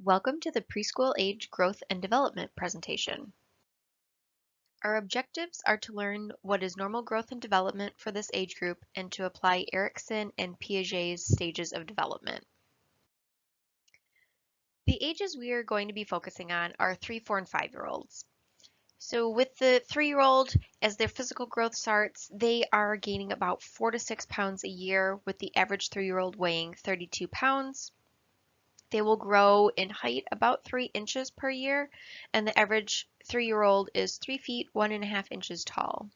Welcome to the Preschool Age Growth and Development presentation. Our objectives are to learn what is normal growth and development for this age group and to apply Erikson and Piaget's stages of development. The ages we are going to be focusing on are 3, 4, and 5-year-olds. So with the 3-year-old, as their physical growth starts, they are gaining about 4 to 6 pounds a year, with the average 3-year-old weighing 32 pounds. They will grow in height about 3 inches per year, and the average 3-year-old is 3 feet 1.5 inches tall.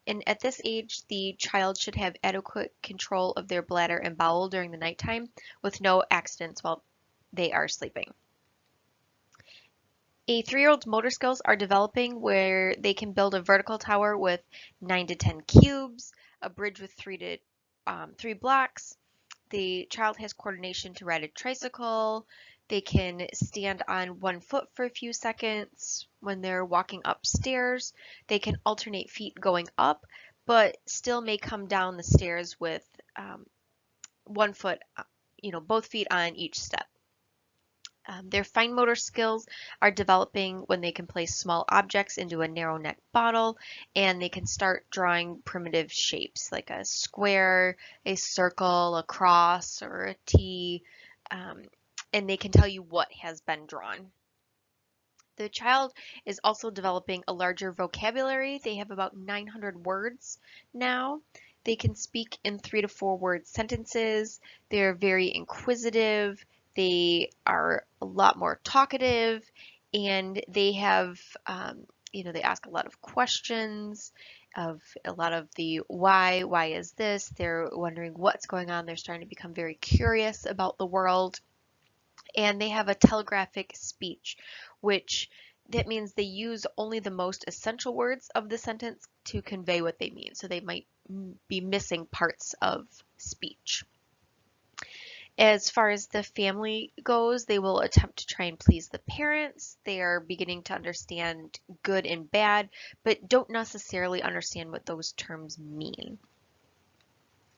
And at this age, the child should have adequate control of their bladder and bowel during the nighttime with no accidents while they are sleeping. A 3-year-old's motor skills are developing where they can build a vertical tower with 9 to 10 cubes, a bridge with 3 blocks. The child has coordination to ride a tricycle. They can stand on one foot for a few seconds when they're walking upstairs. They can alternate feet going up, but still may come down the stairs with one foot, both feet on each step. Their fine motor skills are developing when they can place small objects into a narrow neck bottle, and they can start drawing primitive shapes like a square, a circle, a cross, or a T, and they can tell you what has been drawn. The child is also developing a larger vocabulary. They have about 900 words now. They can speak in 3 to 4 word sentences. They're very inquisitive. They are a lot more talkative, and they have, they ask a lot of questions of a lot of the why is this? They're wondering what's going on. They're starting to become very curious about the world. And they have a telegraphic speech, which that means they use only the most essential words of the sentence to convey what they mean. So they might be missing parts of speech. As far as the family goes, they will attempt to try and please the parents. They are beginning to understand good and bad, but don't necessarily understand what those terms mean.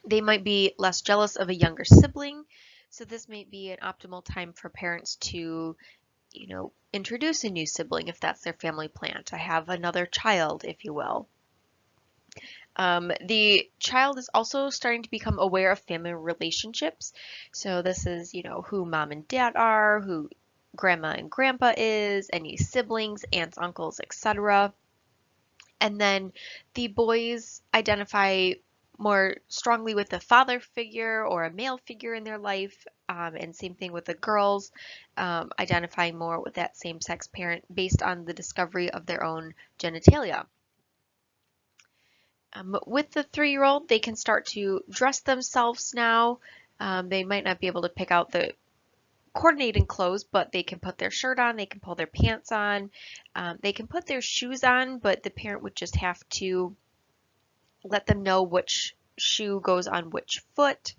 They might be less jealous of a younger sibling, so this may be an optimal time for parents to, introduce a new sibling if that's their family plan, to have another child, if you will. The child is also starting to become aware of family relationships. So this is, who mom and dad are, who grandma and grandpa is, any siblings, aunts, uncles, etc. And then the boys identify more strongly with a father figure or a male figure in their life. And same thing with the girls, identifying more with that same-sex parent based on the discovery of their own genitalia. With the 3-year-old, they can start to dress themselves now. They might not be able to pick out the coordinating clothes, but they can put their shirt on, they can pull their pants on, they can put their shoes on, but the parent would just have to let them know which shoe goes on which foot.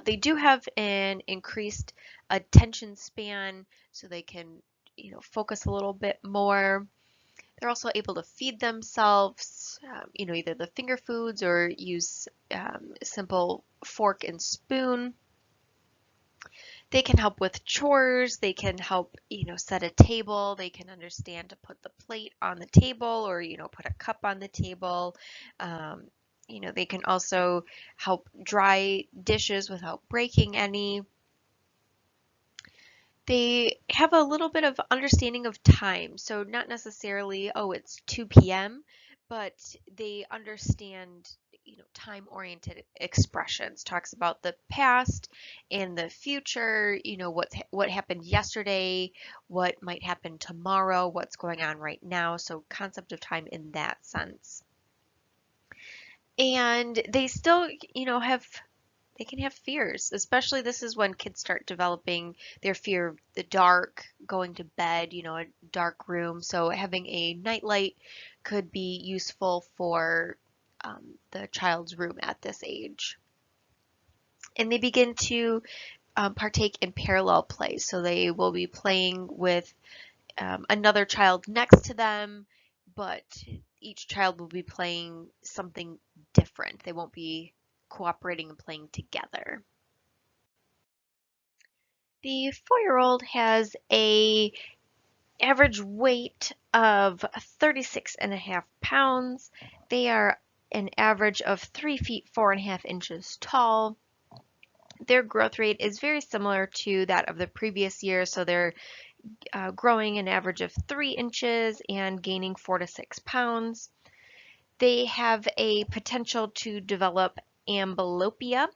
They do have an increased attention span, so they can, focus a little bit more. They're also able to feed themselves, either the finger foods or use simple fork and spoon. They can help with chores. They can help, set a table. They can understand to put the plate on the table or, put a cup on the table. They can also help dry dishes without breaking any. They have a little bit of understanding of time. So not necessarily, oh, it's 2 p.m., but they understand, time-oriented expressions. Talks about the past and the future, what happened yesterday, what might happen tomorrow, what's going on right now. So concept of time in that sense. And they still, they can have fears, especially this is when kids start developing their fear of the dark, going to bed, a dark room. So having a nightlight could be useful for the child's room at this age. And they begin to partake in parallel play. So they will be playing with another child next to them, but each child will be playing something different. They won't be cooperating and playing together. The 4-year-old has a average weight of 36.5 pounds. They are an average of 3 feet 4.5 inches tall. Their growth rate is very similar to that of the previous year, so they're growing an average of 3 inches and gaining 4 to 6 pounds. They have a potential to develop amblyopia.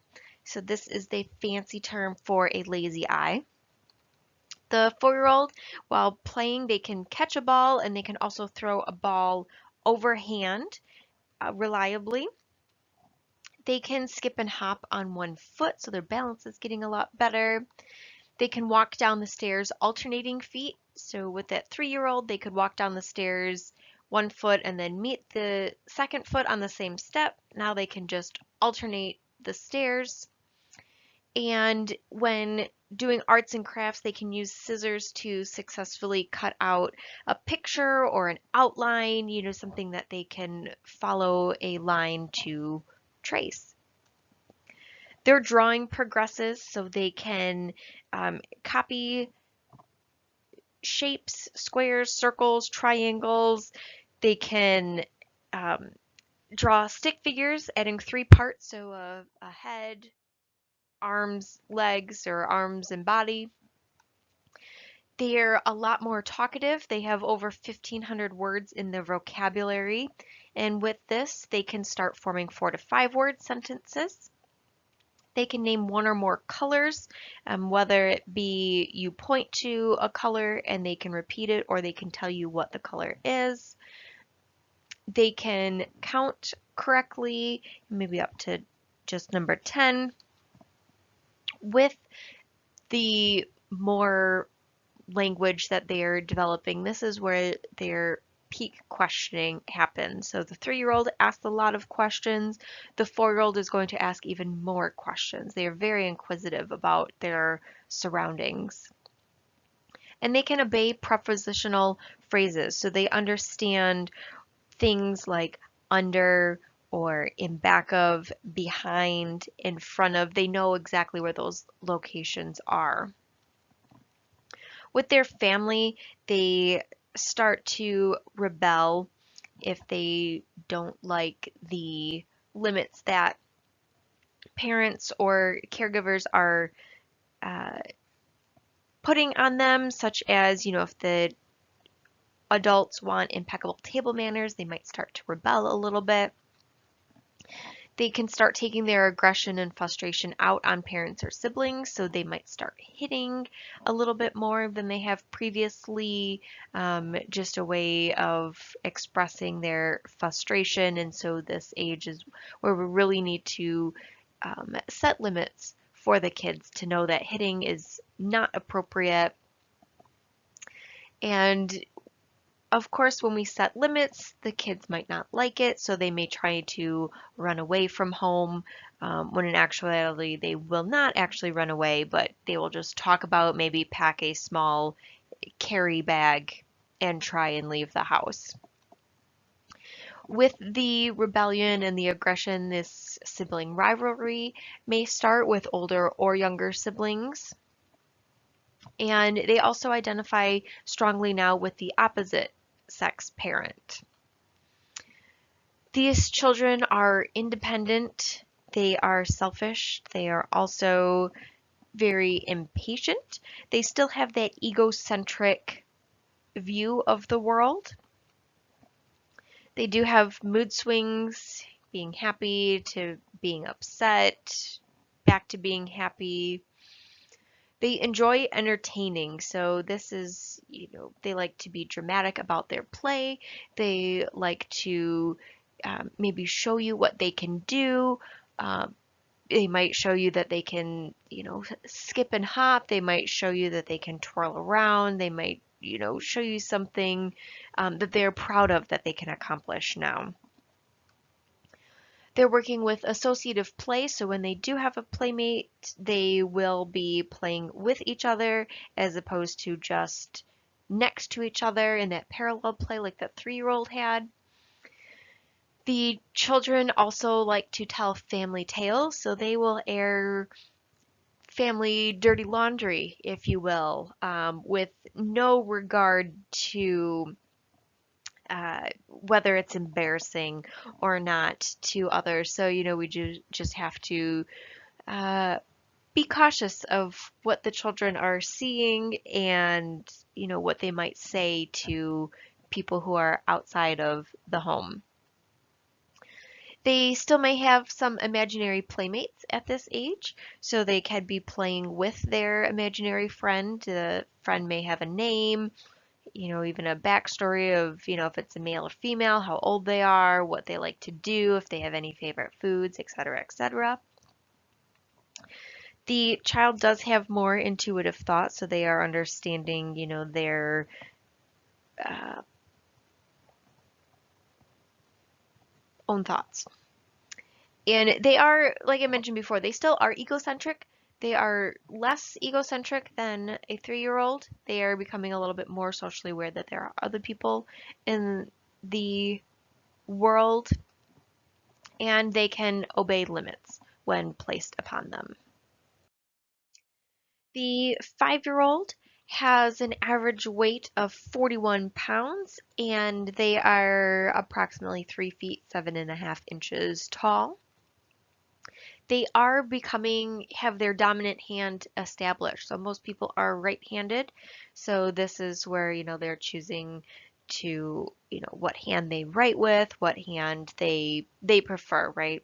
So this is the fancy term for a lazy eye. The 4-year-old, while playing, they can catch a ball and they can also throw a ball overhand reliably. They can skip and hop on one foot, so their balance is getting a lot better. They can walk down the stairs alternating feet. So with that 3-year-old, they could walk down the stairs one foot and then meet the second foot on the same step. Now they can just alternate the stairs. And when doing arts and crafts, they can use scissors to successfully cut out a picture or an outline, something that they can follow a line to trace. Their drawing progresses, so they can copy shapes, squares, circles, triangles. They can draw stick figures, adding 3 parts, so a head, arms, legs, or arms and body. They're a lot more talkative. They have over 1,500 words in their vocabulary, and with this, they can start forming 4 to 5 word sentences. They can name one or more colors, whether it be you point to a color and they can repeat it, or they can tell you what the color is. They can count correctly, maybe up to just number 10. With the more language that they're developing, this is where their peak questioning happens. So the 3-year-old asks a lot of questions. The 4-year-old is going to ask even more questions. They are very inquisitive about their surroundings. And they can obey prepositional phrases. So they understand things like under or in back of, behind, in front of. They know exactly where those locations are. With their family, they start to rebel if they don't like the limits that parents or caregivers are putting on them, such as, if the adults want impeccable table manners, they might start to rebel a little bit. They can start taking their aggression and frustration out on parents or siblings, so they might start hitting a little bit more than they have previously, just a way of expressing their frustration. And so this age is where we really need to set limits for the kids to know that hitting is not appropriate. And of course, when we set limits, the kids might not like it, so they may try to run away from home, when in actuality they will not actually run away, but they will just talk about maybe pack a small carry bag and try and leave the house. With the rebellion and the aggression, this sibling rivalry may start with older or younger siblings. And they also identify strongly now with the opposite sex parent. These children are independent, they are selfish, they are also very impatient. They still have that egocentric view of the world. They do have mood swings, being happy to being upset, back to being happy. They enjoy entertaining, so this is, they like to be dramatic about their play. They like to maybe show you what they can do. They might show you that they can, skip and hop. They might show you that they can twirl around. They might, show you something that they're proud of that they can accomplish now. They're working with associative play, so when they do have a playmate, they will be playing with each other as opposed to just next to each other in that parallel play like that 3-year-old had. The children also like to tell family tales, so they will air family dirty laundry, if you will, with no regard to whether it's embarrassing or not to others. So, we just have to uh, be cautious of what the children are seeing and, what they might say to people who are outside of the home. They still may have some imaginary playmates at this age, so they can be playing with their imaginary friend. The friend may have a name, even a backstory of, if it's a male or female, how old they are, what they like to do, if they have any favorite foods, etc., etc. The child does have more intuitive thoughts, so they are understanding, their uh, own thoughts. And they are, like I mentioned before, they still are egocentric. They are less egocentric than a 3-year-old. They are becoming a little bit more socially aware that there are other people in the world, and they can obey limits when placed upon them. The 5-year-old has an average weight of 41 pounds, and they are approximately 3 feet 7.5 inches tall. They are have their dominant hand established. So most people are right-handed. So this is where, they're choosing to, what hand they write with, what hand they prefer, right?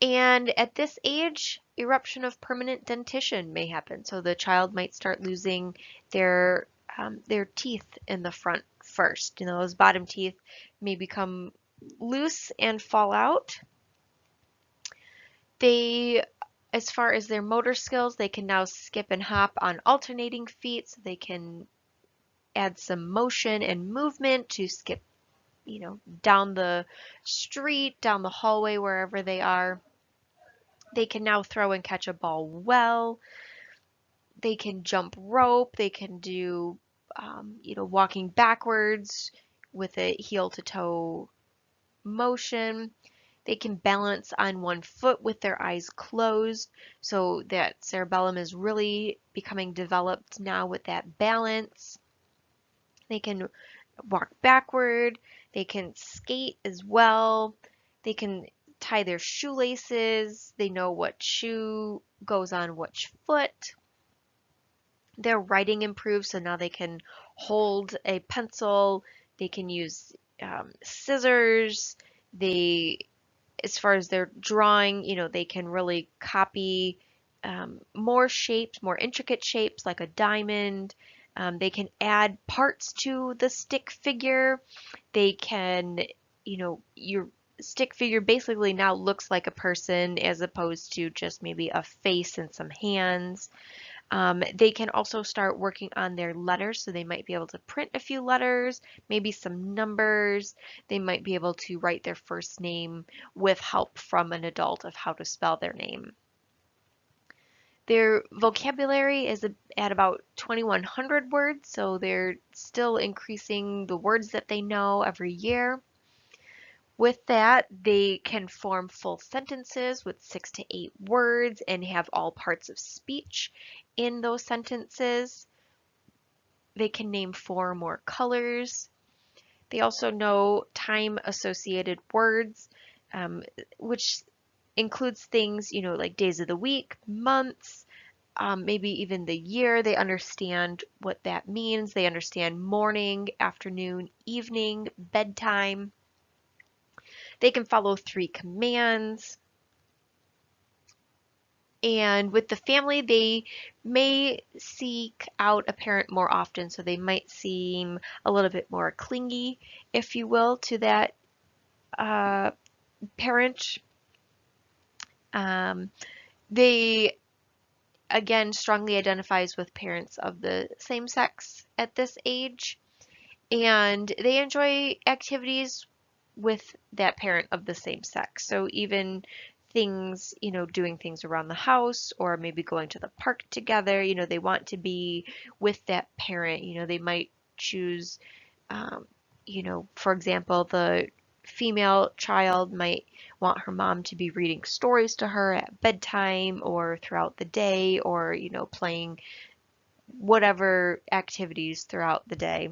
And at this age, eruption of permanent dentition may happen. So the child might start losing their teeth in the front first. Those bottom teeth may become loose and fall out. As far as their motor skills, they can now skip and hop on alternating feet, so they can add some motion and movement to skip, down the street, down the hallway, wherever they are. They can now throw and catch a ball well. They can jump rope. They can do, walking backwards with a heel to toe motion. They can balance on one foot with their eyes closed, so that cerebellum is really becoming developed now with that balance. They can walk backward. They can skate as well. They can tie their shoelaces. They know what shoe goes on which foot. Their writing improves, so now they can hold a pencil. They can use scissors. As far as their drawing, they can really copy more shapes, more intricate shapes like a diamond. They can add parts to the stick figure. They can, your stick figure basically now looks like a person as opposed to just maybe a face and some hands. They can also start working on their letters, so they might be able to print a few letters, maybe some numbers. They might be able to write their first name with help from an adult of how to spell their name. Their vocabulary is at about 2,100 words, so they're still increasing the words that they know every year. With that, they can form full sentences with 6 to 8 words and have all parts of speech in those sentences. They can name 4 or more colors. They also know time-associated words, which includes things, like days of the week, months, maybe even the year. They understand what that means. They understand morning, afternoon, evening, bedtime. They can follow 3 commands. And with the family, they may seek out a parent more often, so they might seem a little bit more clingy, if you will, to that parent. They, again, strongly identifies with parents of the same sex at this age, and they enjoy activities with that parent of the same sex. So even things, doing things around the house or maybe going to the park together, they want to be with that parent. They might choose, for example, the female child might want her mom to be reading stories to her at bedtime or throughout the day, or, playing whatever activities throughout the day.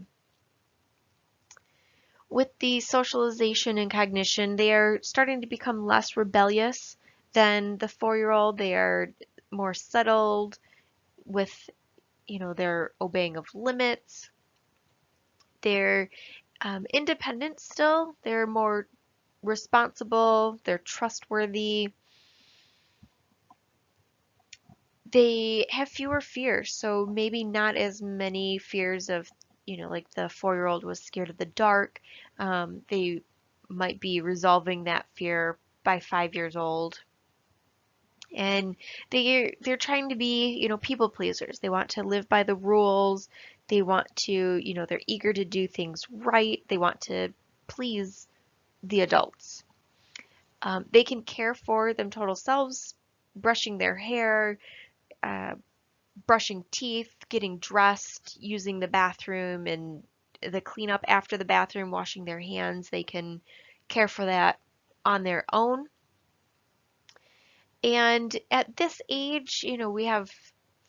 With the socialization and cognition, they are starting to become less rebellious than the 4-year-old. They are more settled with, their obeying of limits. They're independent still. They're more responsible. They're trustworthy. They have fewer fears, so maybe not as many fears of, like the 4-year-old was scared of the dark. They might be resolving that fear by 5 years old. And they're trying to be, people pleasers. They want to live by the rules. They want to, they're eager to do things right. They want to please the adults. They can care for them total selves, brushing their hair, uh, brushing teeth, getting dressed, using the bathroom, and the cleanup after the bathroom, washing their hands. They can care for that on their own. And at this age, we have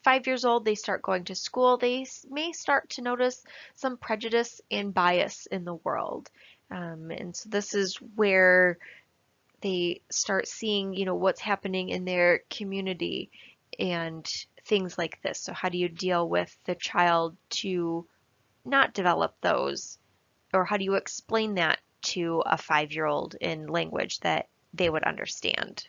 5 years old, they start going to school. They may start to notice some prejudice and bias in the world. And so this is where they start seeing, what's happening in their community and things like this. So how do you deal with the child to not develop those? Or how do you explain that to a 5-year-old in language that they would understand?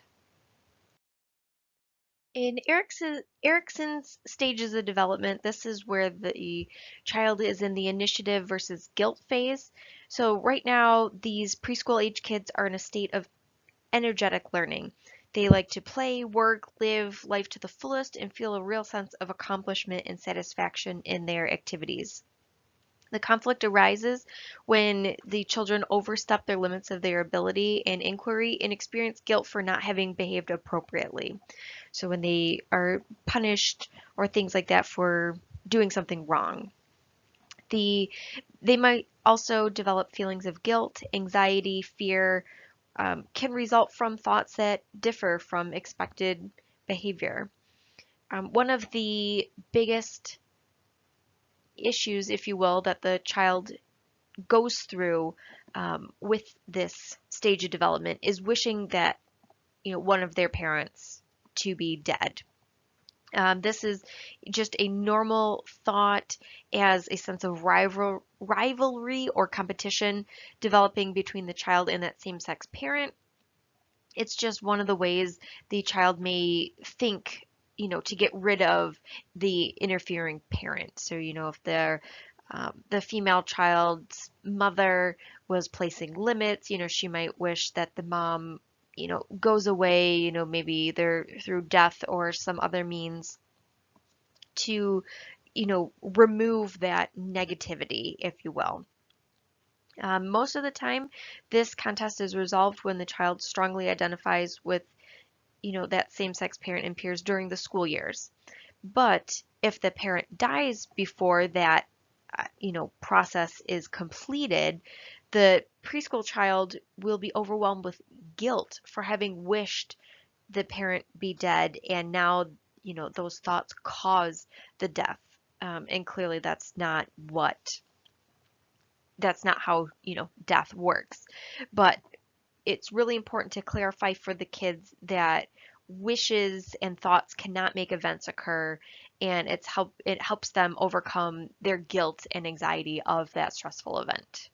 In Erickson's stages of development, this is where the child is in the initiative versus guilt phase. So right now, these preschool age kids are in a state of energetic learning. They like to play, work, live life to the fullest, and feel a real sense of accomplishment and satisfaction in their activities. The conflict arises when the children overstep their limits of their ability and inquiry and experience guilt for not having behaved appropriately. So when they are punished or things like that for doing something wrong. The They might also develop feelings of guilt, anxiety, fear, can result from thoughts that differ from expected behavior. One of the biggest issues, if you will, that the child goes through with this stage of development is wishing that, one of their parents to be dead. This is just a normal thought as a sense of rivalry or competition developing between the child and that same-sex parent. It's just one of the ways the child may think, to get rid of the interfering parent. So, if the female child's mother was placing limits, she might wish that the mom, goes away, maybe they're through death or some other means to, remove that negativity, if you will. Most of the time, this contest is resolved when the child strongly identifies with, that same-sex parent and peers during the school years. But if the parent dies before that, process is completed, the preschool child will be overwhelmed with guilt for having wished the parent be dead, and now, those thoughts cause the death. And clearly that's not how, death works. But it's really important to clarify for the kids that wishes and thoughts cannot make events occur, and it helps them overcome their guilt and anxiety of that stressful event.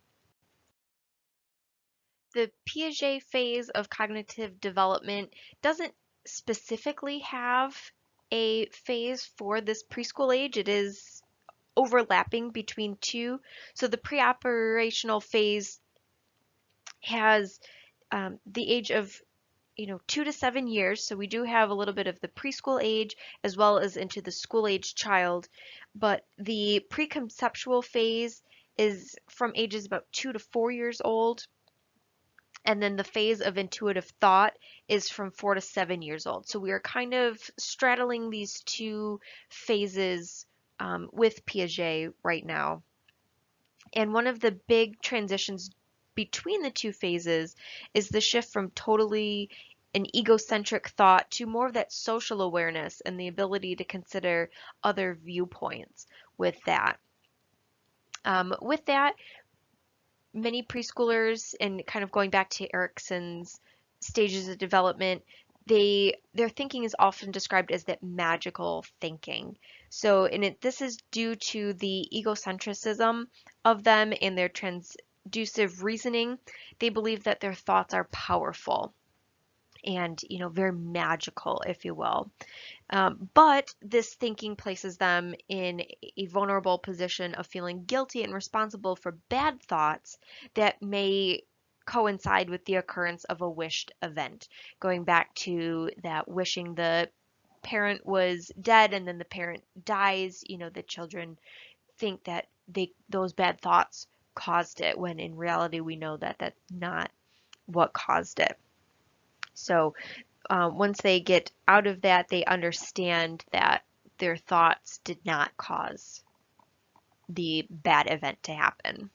The Piaget phase of cognitive development doesn't specifically have a phase for this preschool age. It is overlapping between two. So the preoperational phase has the age of 2 to 7 years. So we do have a little bit of the preschool age as well as into the school age child. But the preconceptual phase is from ages about 2 to 4 years old. And then the phase of intuitive thought is from 4 to 7 years old. So we are kind of straddling these two phases with Piaget right now. And one of the big transitions between the two phases is the shift from totally an egocentric thought to more of that social awareness and the ability to consider other viewpoints with that. With that, many preschoolers, and kind of going back to Erickson's stages of development, their thinking is often described as that magical thinking. So, this is due to the egocentrism of them and their transducive reasoning. They believe that their thoughts are powerful and, very magical, if you will. But this thinking places them in a vulnerable position of feeling guilty and responsible for bad thoughts that may coincide with the occurrence of a wished event. Going back to that wishing the parent was dead and then the parent dies, the children think that those bad thoughts caused it, when in reality we know that that's not what caused it. So once they get out of that, they understand that their thoughts did not cause the bad event to happen.